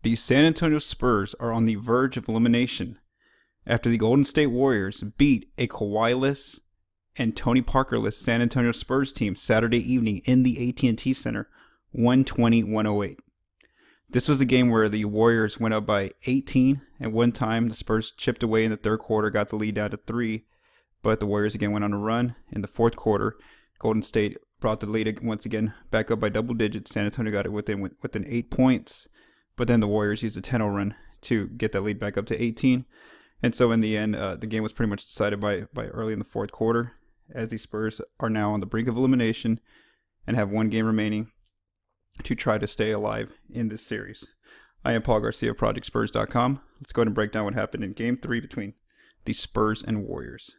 The San Antonio Spurs are on the verge of elimination after the Golden State Warriors beat a Kawhi-less and Tony Parker-less San Antonio Spurs team Saturday evening in the AT&T Center, 120-108. This was a game where the Warriors went up by 18 at one time. The Spurs chipped away in the third quarter, got the lead down to 3, but the Warriors again went on a run. In the fourth quarter, Golden State brought the lead once again back up by double digits. San Antonio got it within 8 points, but then the Warriors used a 10-0 run to get that lead back up to 18. And so in the end, the game was pretty much decided by early in the fourth quarter, as the Spurs are now on the brink of elimination and have one game remaining to try to stay alive in this series. I am Paul Garcia of ProjectSpurs.com. Let's go ahead and break down what happened in Game 3 between the Spurs and Warriors.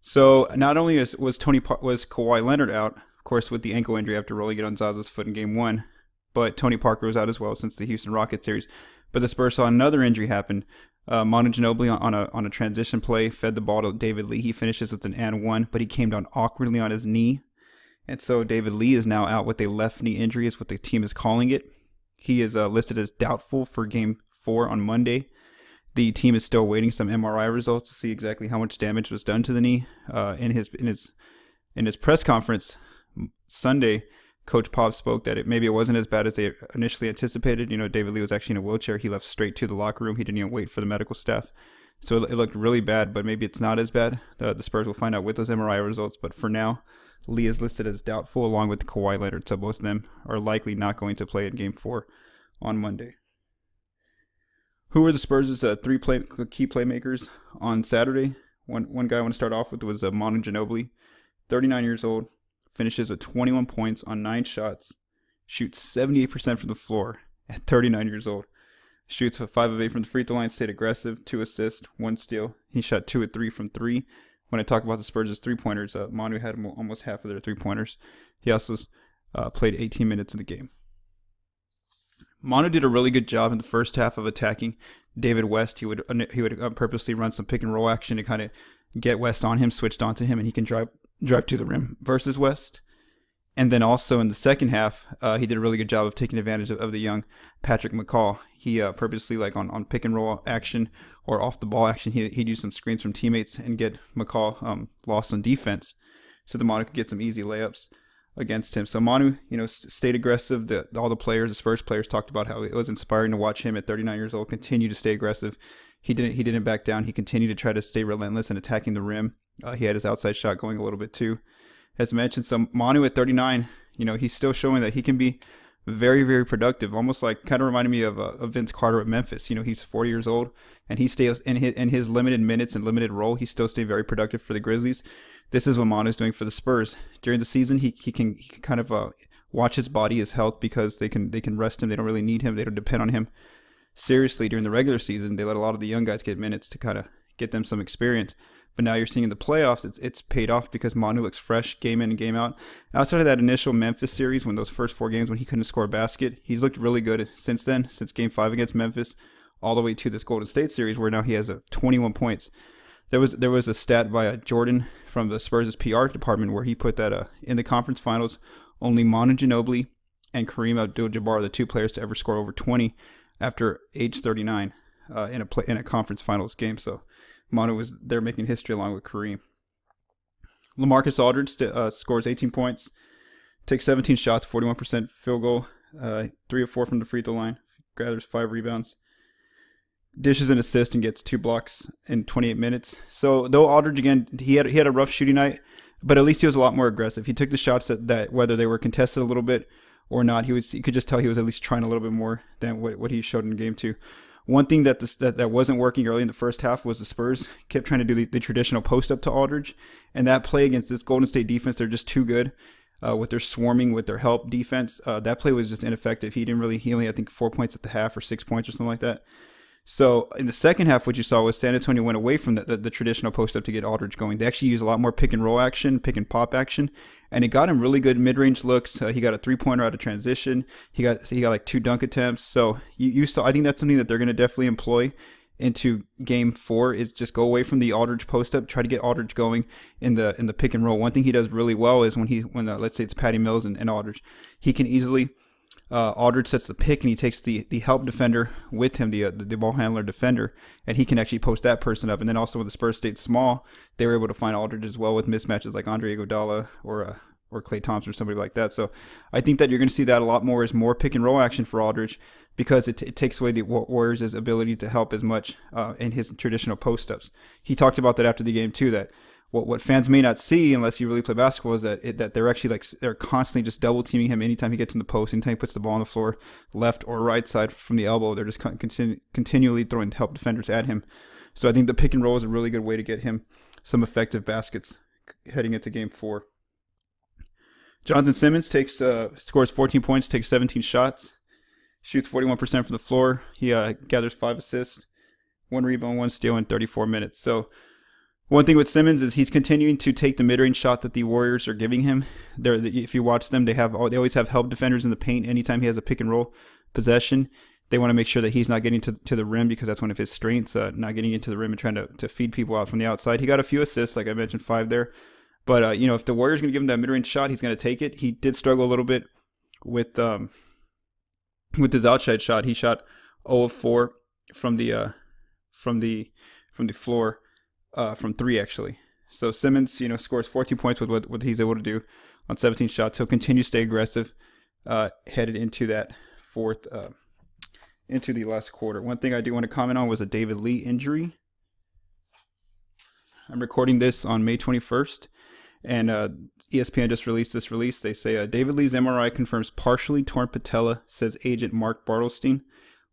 So not only was Kawhi Leonard out, of course, with the ankle injury after rolling it on Zaza's foot in Game 1, but Tony Parker was out as well since the Houston Rockets series. But the Spurs saw another injury happen. Manu Ginobili on a transition play fed the ball to David Lee. He finishes with an and one, but he came down awkwardly on his knee. And so David Lee is now out with a left knee injury, is what the team is calling it. He is listed as doubtful for Game 4 on Monday. The team is still awaiting some MRI results to see exactly how much damage was done to the knee. In his press conference Sunday, Coach Pop spoke that maybe it wasn't as bad as they initially anticipated. You know, David Lee was actually in a wheelchair. He left straight to the locker room. He didn't even wait for the medical staff. So it looked really bad, but maybe it's not as bad. The Spurs will find out with those MRI results. But for now, Lee is listed as doubtful along with Kawhi Leonard. So both of them are likely not going to play in Game 4 on Monday. Who were the Spurs' three key playmakers on Saturday? One guy I want to start off with was Manu Ginobili, 39 years old. Finishes with 21 points on 9 shots, shoots 78% from the floor at 39 years old. Shoots 5 of 8 from the free throw line, stayed aggressive, 2 assists, 1 steal. He shot 2 of 3 from 3. When I talk about the Spurs' three-pointers, Manu had almost half of their three-pointers. He also played 18 minutes in the game. Manu did a really good job in the first half of attacking David West. He would purposely run some pick-and-roll action to kind of get West on him, switched onto him, and he can drive to the rim versus West. And then also in the second half, he did a really good job of taking advantage of the young Patrick McCaw. He purposely, like on pick and roll action or off the ball action, he'd use some screens from teammates and get McCaw lost on defense, so the Manu could get some easy layups against him. So Manu, stayed aggressive. All the Spurs players talked about how it was inspiring to watch him at 39 years old continue to stay aggressive. He didn't back down. He continued to try to stay relentless in attacking the rim. He had his outside shot going a little bit too, as mentioned. So Manu at 39, he's still showing that he can be very, very productive. Almost like kind of reminded me of Vince Carter at Memphis. He's 40 years old, and he stays in his limited minutes and limited role. He still stays very productive for the Grizzlies. This is what Manu's doing for the Spurs during the season. He can kind of watch his body, his health, because they can rest him. They don't really need him. They don't depend on him seriously during the regular season. They let a lot of the young guys get minutes to kind of get them some experience. But now you're seeing in the playoffs, it's paid off because Manu looks fresh game in and game out. Outside of that initial Memphis series, when those first 4 games when he couldn't score a basket, he's looked really good since then, since Game 5 against Memphis, all the way to this Golden State series where now he has 21 points. There was a stat by Jordan from the Spurs' PR department where he put that in the conference finals, only Manu Ginobili and Kareem Abdul-Jabbar are the 2 players to ever score over 20 after age 39 in a conference finals game. So Manu was there making history along with Kareem. LaMarcus Aldridge scores 18 points, takes 17 shots, 41% field goal, 3 of 4 from the free throw line, gathers 5 rebounds, dishes an assist, and gets 2 blocks in 28 minutes. So though Aldridge, again, he had a rough shooting night, but at least he was a lot more aggressive. He took the shots that whether they were contested a little bit or not, you could just tell he was at least trying a little bit more than what he showed in Game 2. One thing that wasn't working early in the first half was the Spurs kept trying to do the traditional post-up to Aldridge. And that play against this Golden State defense, they're just too good with their swarming, with their help defense. That play was just ineffective. He only had, I think, 4 points at the half or 6 points or something like that. So in the second half, what you saw was San Antonio went away from the traditional post-up to get Aldridge going. They actually used a lot more pick-and-roll action, pick-and-pop action, and it got him really good mid-range looks. He got a 3-pointer out of transition. He got like 2 dunk attempts. So I think that's something that they're going to definitely employ into Game 4 is just go away from the Aldridge post-up, try to get Aldridge going in the pick-and-roll. One thing he does really well is when let's say it's Patty Mills and Aldridge, he can easily Aldridge sets the pick and he takes the help defender with him, the ball handler defender, and he can actually post that person up. And then also when the Spurs stayed small, they were able to find Aldridge as well with mismatches like Andre Iguodala or Klay Thompson or somebody like that. So I think that you're going to see that a lot more, is more pick and roll action for Aldridge, because it takes away the Warriors' ability to help as much in his traditional post-ups. He talked about that after the game too, that what fans may not see unless you really play basketball is that they're actually they're constantly just double teaming him anytime he gets in the post, anytime he puts the ball on the floor, left or right side from the elbow. They're just continually throwing help defenders at him. So I think the pick and roll is a really good way to get him some effective baskets heading into Game 4. Jonathan Simmons scores 14 points, takes 17 shots, shoots 41% from the floor. He gathers 5 assists, 1 rebound, 1 steal in 34 minutes. So one thing with Simmons is he's continuing to take the mid-range shot that the Warriors are giving him. If you watch them, they always have help defenders in the paint. Anytime he has a pick and roll possession, they want to make sure that he's not getting to the rim, because that's one of his strengths, not getting into the rim and trying to feed people out from the outside. He got a few assists, like I mentioned, 5 there. But if the Warriors are going to give him that mid-range shot, he's going to take it. He did struggle a little bit with his outside shot. He shot 0 of 4 from the floor. From 3 actually. So Simmons, scores 14 points with what he's able to do on 17 shots. He'll continue to stay aggressive headed into that into the last quarter. One thing I do want to comment on was a David Lee injury. I'm recording this on May 21st, and ESPN just released this release. They say David Lee's MRI confirms partially torn patella, says agent Mark Bartlestein.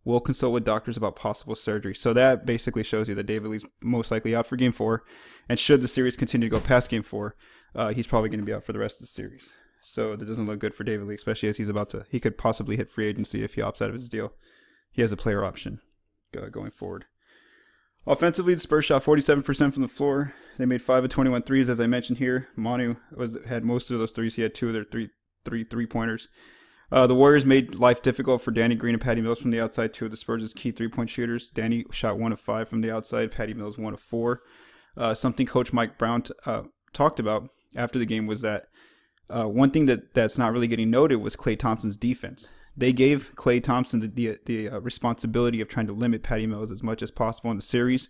We'll consult with doctors about possible surgery. So that basically shows you that David Lee's most likely out for Game 4. And should the series continue to go past Game 4, he's probably going to be out for the rest of the series. So that doesn't look good for David Lee, especially as he could possibly hit free agency if he opts out of his deal. He has a player option going forward. Offensively, the Spurs shot 47% from the floor. They made 5 of 21 threes, as I mentioned here. Manu had most of those threes. He had 2 of their three-pointers. The Warriors made life difficult for Danny Green and Patty Mills from the outside, 2 of the Spurs' key 3-point shooters. Danny shot 1 of 5 from the outside, Patty Mills 1 of 4. Something Coach Mike Brown talked about after the game was that one thing that's not really getting noted was Klay Thompson's defense. They gave Klay Thompson the responsibility of trying to limit Patty Mills as much as possible in the series,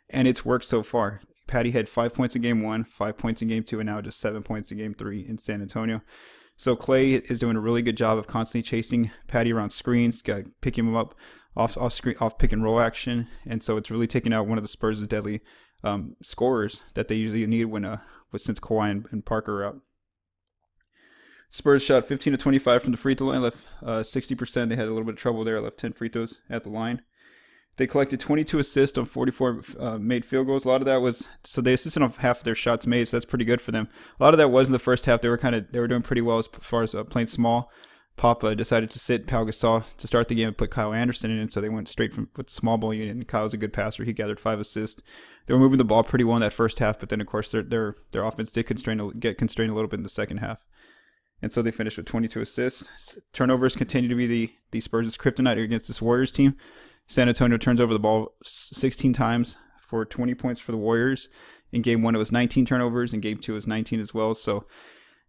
and it's worked so far. Patty had 5 points in Game 1, 5 points in Game 2, and now just 7 points in Game 3 in San Antonio. So Klay is doing a really good job of constantly chasing Patty around screens, picking him up off pick and roll action, and so it's really taking out one of the Spurs' deadly scorers that they usually need since Kawhi and Parker are out. Spurs shot 15 of 25 from the free throw line, left 60%. They had a little bit of trouble there, left 10 free throws at the line. They collected 22 assists on 44 made field goals. A lot of that was, so they assisted on half of their shots made, so that's pretty good for them. A lot of that was in the first half. They were doing pretty well as far as playing small. Papa decided to sit Pau Gasol to start the game and put Kyle Anderson in, so they went straight with the small ball unit. And Kyle's a good passer. He gathered 5 assists. They were moving the ball pretty well in that first half, but then of course their offense did get constrained a little bit in the second half. And so they finished with 22 assists. Turnovers continue to be the Spurs' kryptonite against this Warriors team. San Antonio turns over the ball 16 times for 20 points for the Warriors. In Game 1, it was 19 turnovers. In Game 2, it was 19 as well. So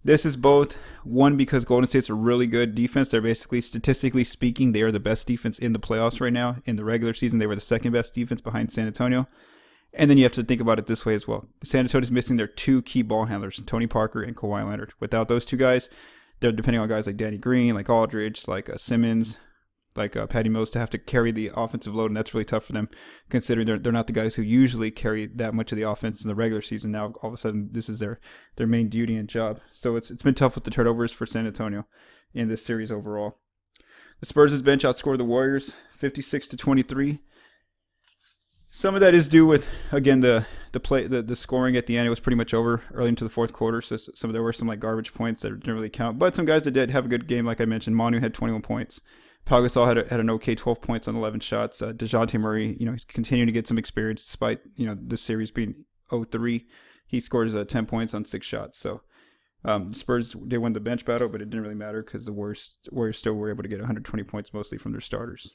this is both, one, because Golden State's a really good defense. They're basically, statistically speaking, they are the best defense in the playoffs right now. In the regular season, they were the second best defense behind San Antonio. And then you have to think about it this way as well. San Antonio's missing their 2 key ball handlers, Tony Parker and Kawhi Leonard. Without those 2 guys, they're depending on guys like Danny Green, like Aldridge, like Simmons, like Patty Mills to have to carry the offensive load, and that's really tough for them, considering they're not the guys who usually carry that much of the offense in the regular season. Now, all of a sudden, this is their main duty and job. So it's been tough with the turnovers for San Antonio in this series overall. The Spurs' bench outscored the Warriors 56-23. Some of that is due with, again, the scoring at the end. It was pretty much over early into the fourth quarter, so there were some like garbage points that didn't really count. But some guys that did have a good game, like I mentioned. Manu had 21 points. Pau Gasol had an okay 12 points on 11 shots. DeJounte Murray, he's continuing to get some experience despite, this series being 0-3. He scores 10 points on 6 shots. So the Spurs, they won the bench battle, but it didn't really matter because the Warriors still were able to get 120 points mostly from their starters.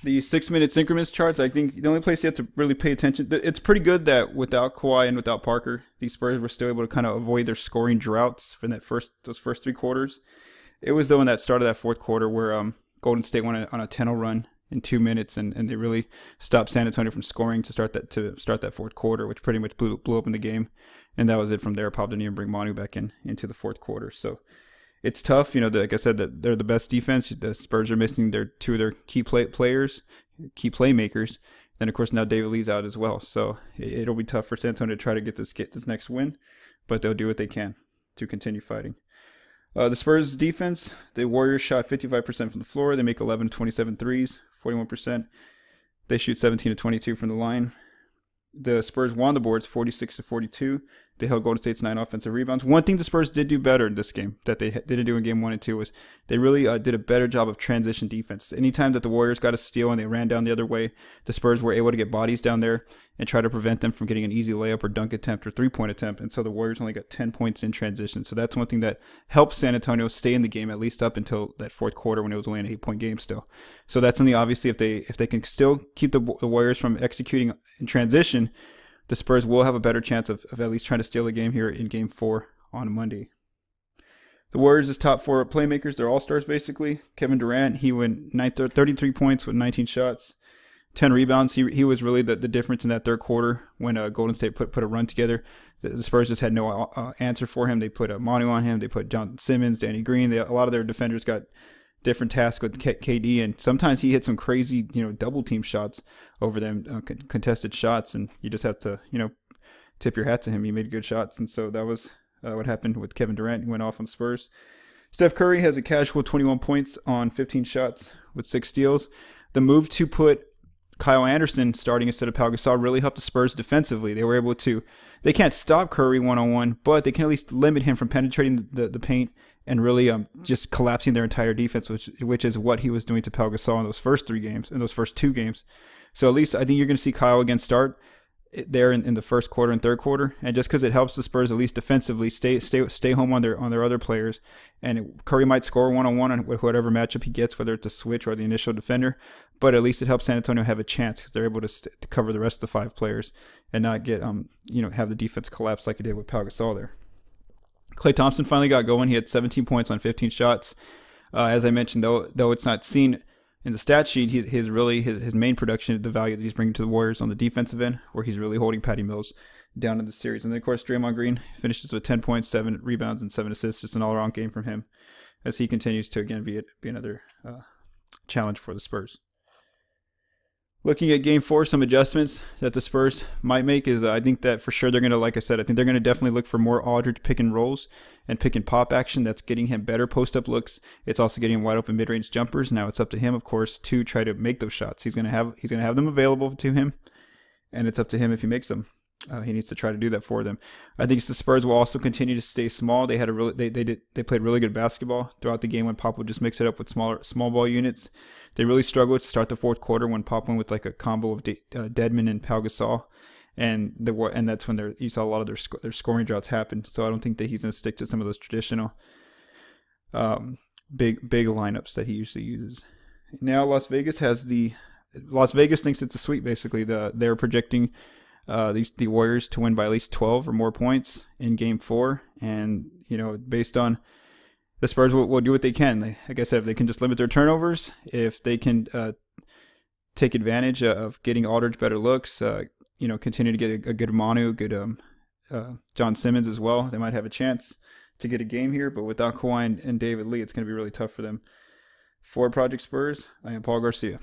The 6-minute increments charts, I think the only place you have to really pay attention, it's pretty good that without Kawhi and without Parker, the Spurs were still able to kind of avoid their scoring droughts from those first 3 quarters. It was though in that start of that fourth quarter where Golden State went on a 10-0 run in 2 minutes, and they really stopped San Antonio from scoring to start that fourth quarter, which pretty much blew open the game. And that was it from there. Pop didn't even bring Manu back into the fourth quarter. So it's tough. Like I said, that they're the best defense. The Spurs are missing two of their key playmakers. Then, of course, now David Lee's out as well. So it'll be tough for San Antonio to try to get this next win. But they'll do what they can to continue fighting. The Spurs defense, the Warriors shot 55% from the floor. They make 11 27 threes, 41%. They shoot 17 to 22 from the line. The Spurs won the boards 46 to 42. They held Golden State's 9 offensive rebounds. One thing the Spurs did do better in this game that they didn't do in game 1 and 2 was they really did a better job of transition defense. Anytime that the Warriors got a steal and they ran down the other way, the Spurs were able to get bodies down there and try to prevent them from getting an easy layup or dunk attempt or three-point attempt. And so the Warriors only got 10 points in transition. So that's one thing that helped San Antonio stay in the game, at least up until that fourth quarter when it was only an 8-point game still. So that's something, obviously, if they can still keep the Warriors from executing in transition, the Spurs will have a better chance of at least trying to steal a game here in Game 4 on Monday. The Warriors' top 4 playmakers, they're all-stars basically. Kevin Durant, he went 33 points with 19 shots, 10 rebounds. He was really the difference in that third quarter when Golden State put a run together. The Spurs just had no answer for him. They put Manu on him. They put John Simmons, Danny Green. A lot of their defenders got different tasks with KD, and sometimes he hit some crazy, double team shots over them, contested shots, and you just have to, tip your hat to him. He made good shots, and so that was what happened with Kevin Durant. He went off on Spurs. Steph Curry has a casual 21 points on 15 shots with 6 steals. The move to put Kyle Anderson starting instead of Pau Gasol really helped the Spurs defensively. They were able to, they can't stop Curry one-on-one, but they can at least limit him from penetrating the paint and really just collapsing their entire defense, which is what he was doing to Pau Gasol in those first 2 games. So at least I think you're going to see Kyle again start there in the first quarter and third quarter, and just because it helps the Spurs at least defensively stay home on their other players. And Curry might score one-on-one on whatever matchup he gets, whether it's a switch or the initial defender, but at least it helps San Antonio have a chance because they're able to cover the rest of the 5 players and not get have the defense collapse like it did with Pau Gasol there. Klay Thompson finally got going. He had 17 points on 15 shots. As I mentioned, though it's not seen in the stat sheet, his main production, the value that he's bringing to the Warriors on the defensive end, where he's really holding Patty Mills down in the series. And then, of course, Draymond Green finishes with 10 points, 7 rebounds, and 7 assists. Just an all-around game from him as he continues to, again, be another challenge for the Spurs. Looking at Game 4, some adjustments that the Spurs might make is I think that for sure they're going to, like I said, I think they're going to definitely look for more Aldridge pick and rolls and pick and pop action. That's getting him better post-up looks. It's also getting wide open mid-range jumpers. Now it's up to him, of course, to try to make those shots. He's going to have them available to him, and it's up to him if he makes them. He needs to try to do that for them. I think the Spurs will also continue to stay small. They had they played really good basketball throughout the game when Pop would just mix it up with small ball units. They really struggled to start the fourth quarter when Pop went with like a combo of Dedmon and Pau Gasol, and that's when you saw a lot of their scoring droughts happen. So I don't think that he's going to stick to some of those traditional big lineups that he usually uses. Now Las Vegas thinks it's a sweep. Basically, they're projecting the Warriors to win by at least 12 or more points in Game 4, and based on the Spurs will do what they can. Like I said, if they can just limit their turnovers, if they can take advantage of getting Aldridge better looks, continue to get a good Manu, good John Simmons as well, they might have a chance to get a game here. But without Kawhi and David Lee, it's going to be really tough for them. For Project Spurs, I am Paul Garcia.